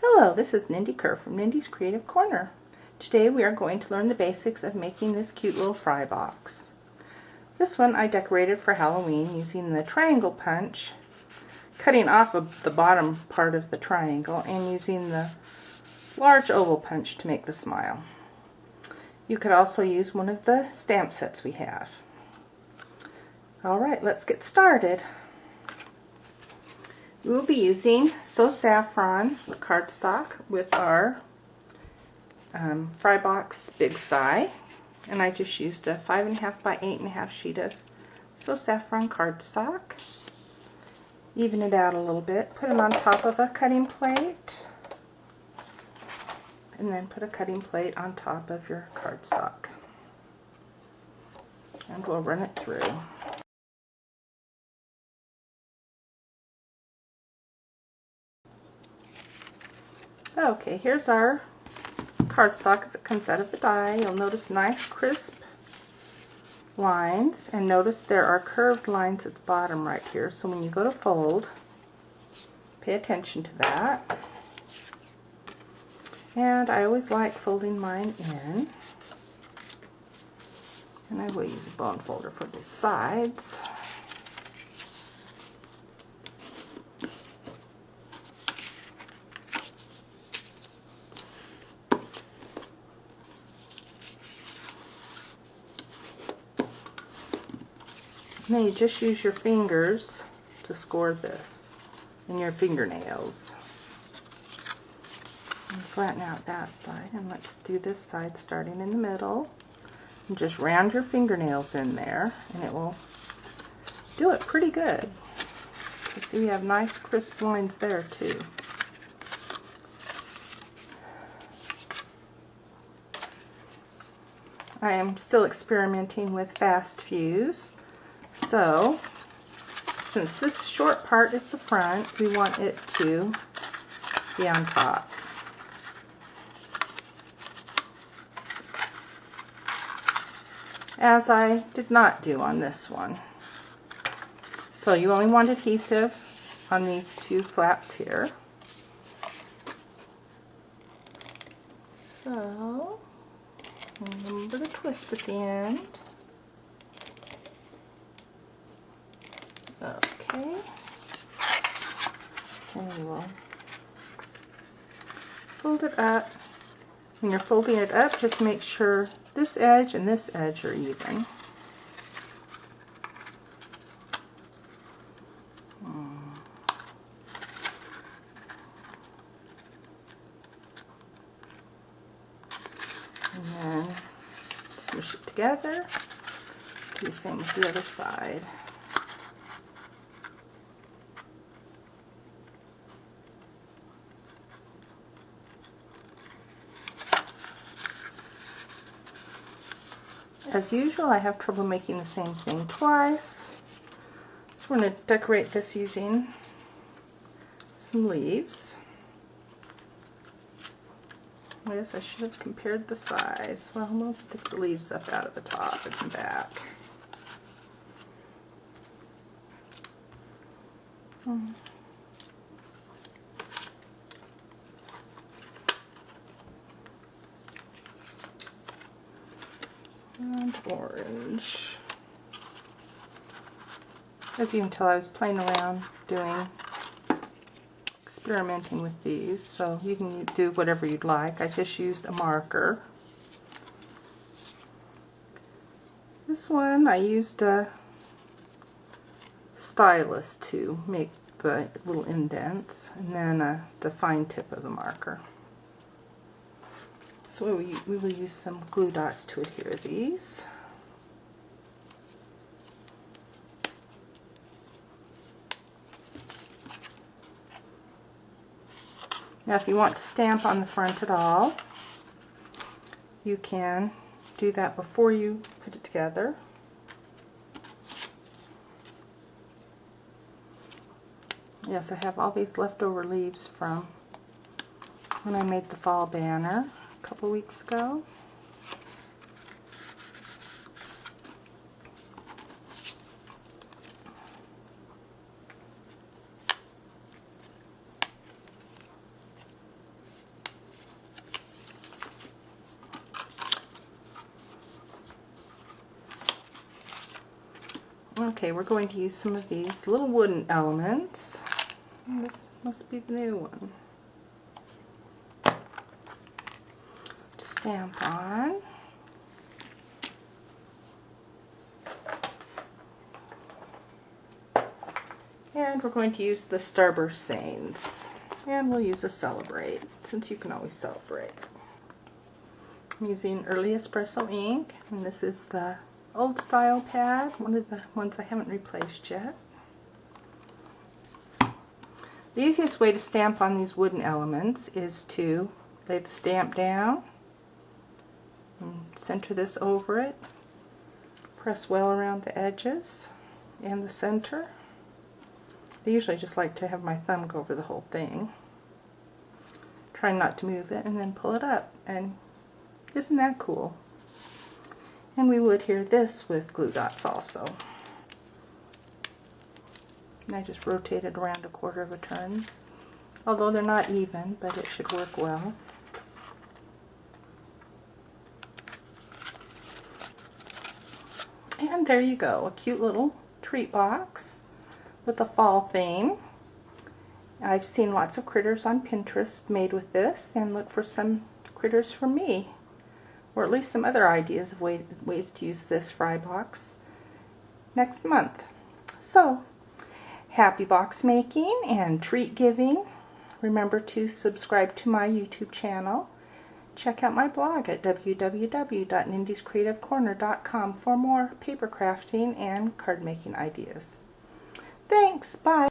Hello, this is Nindy Kerr from Nindy's Creative Corner. Today we are going to learn the basics of making this cute little fry box. This one I decorated for Halloween using the triangle punch, cutting off of the bottom part of the triangle, and using the large oval punch to make the smile. You could also use one of the stamp sets we have. Alright, let's get started. We will be using So Saffron cardstock with our fry box big sty, and I just used a 5.5 by 8.5 sheet of So Saffron cardstock. Even it out a little bit, put it on top of a cutting plate, and then put a cutting plate on top of your cardstock, and we'll run it through. Okay, here's our cardstock as it comes out of the die. You'll notice nice crisp lines, and notice there are curved lines at the bottom right here, so when you go to fold, pay attention to that. And I always like folding mine in, and I will use a bone folder for the sides. And then you just use your fingers to score this, and your fingernails. And flatten out that side, and let's do this side starting in the middle. And just round your fingernails in there, and it will do it pretty good. So see, we have nice crisp lines there too. I am still experimenting with fast fuse. So, since this short part is the front, we want it to be on top. As I did not do on this one. So you only want adhesive on these two flaps here. So, remember to twist at the end. Okay, and we will fold it up. When you're folding it up, just make sure this edge and this edge are even. And then smush it together. Do the same with the other side. As usual, I have trouble making the same thing twice. So we're going to decorate this using some leaves. Yes, I should have compared the size. Well, we'll stick the leaves up out of the top and back. And orange. As you can tell, I was playing around experimenting with these, so you can do whatever you'd like. I just used a marker. This one I used a stylus to make the little indents, and then the fine tip of the marker. So we will use some glue dots to adhere these. Now if you want to stamp on the front at all, you can do that before you put it together. Yes, I have all these leftover leaves from when I made the fall banner a couple weeks ago. Okay, we're going to use some of these little wooden elements. This must be the new one. To stamp on. And we're going to use the Starburst Sains. And we'll use a Celebrate, since you can always celebrate. I'm using Early Espresso ink, and this is the old style pad, one of the ones I haven't replaced yet. The easiest way to stamp on these wooden elements is to lay the stamp down, and center this over it, press well around the edges and the center. I usually just like to have my thumb go over the whole thing. Try not to move it, and then pull it up, and isn't that cool? And we would adhere this with glue dots also. And I just rotate it around 1/4 of a turn. Although they're not even, but it should work well. And there you go, a cute little treat box with a fall theme. I've seen lots of critters on Pinterest made with this, and look for some critters for me, or at least some other ideas of ways to use this fry box next month. So, happy box making and treat giving. Remember to subscribe to my YouTube channel. Check out my blog at www.nindiescreativecorner.com for more paper crafting and card making ideas. Thanks, bye!